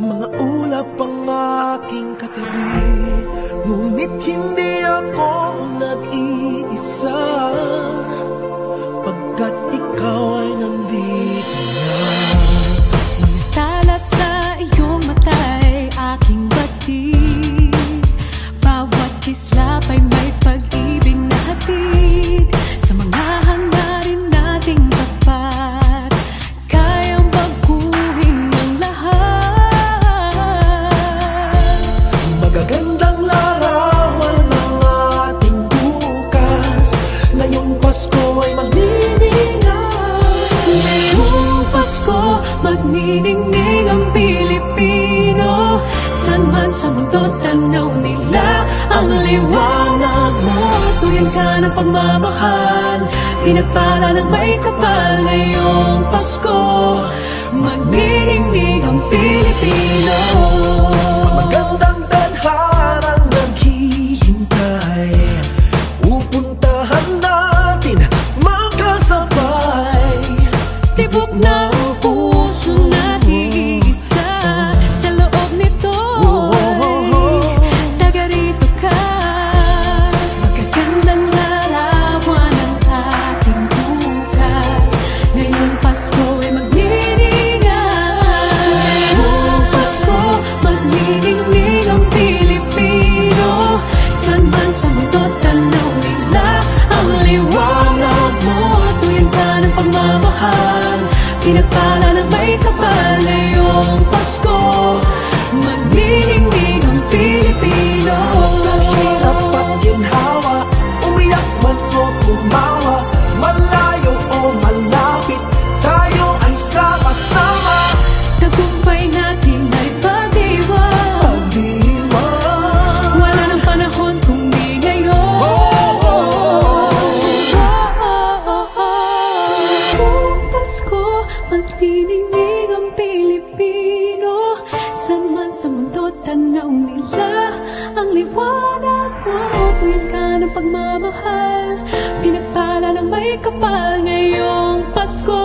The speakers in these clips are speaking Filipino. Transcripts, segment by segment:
Mga ulap ang aking katabi, ngunit hindi ako nag-iisa, pagkat ikaw ay nandito na. Tala sa iyong mata'y aking batid, bawat kislap ay may pag-ibig na hatid. Sa mga hangarin nating tapat, kayang baguhin ang lahat. Magagandang larawan ng ating bukas, ngayong Pasko ay magniningay. Ngayong Pasko, magniningning ang Pilipino. San man sa mundo tanaw nila ang liwanag mo. Tuyan ka ng pagmamahal, pinagpala ng may kapal. Ngayong Pasko, magniningning ang Pilipino. Magandang tadharang naghihintay, pupuntahan natin magkasabay. Tibok ng puso na iisa, sa loob nito taga rito ka. Magagandang larawan ng ating bukas, ngayong Pasko ay magniningay. Ngayong Pasko, magniningning ang Pilipino. San man sa mundo tanaw nila ang liwanag mo. Tuyan ka ng pagmamahal, pinagpala ng may kapal. Ngayong Pasko, magniningning ang Pilipino. Sa hirap at ginhawa, umiyak man o tumawa, malayo o malapit, tayo ay sama-sama. Tagumpay natin ay pag-iwan, Pag-iwan, wala nang panahon kung di ngayon. Ngayong Pasko, magniningning ang Pilipino. San man sa mundo tanaw nila ang liwanag mo. Tuyan ka ng pagmamahal, pinagpala ng may kapal. Ngayong Pasko,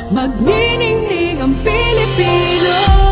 magniningning ang Pilipino.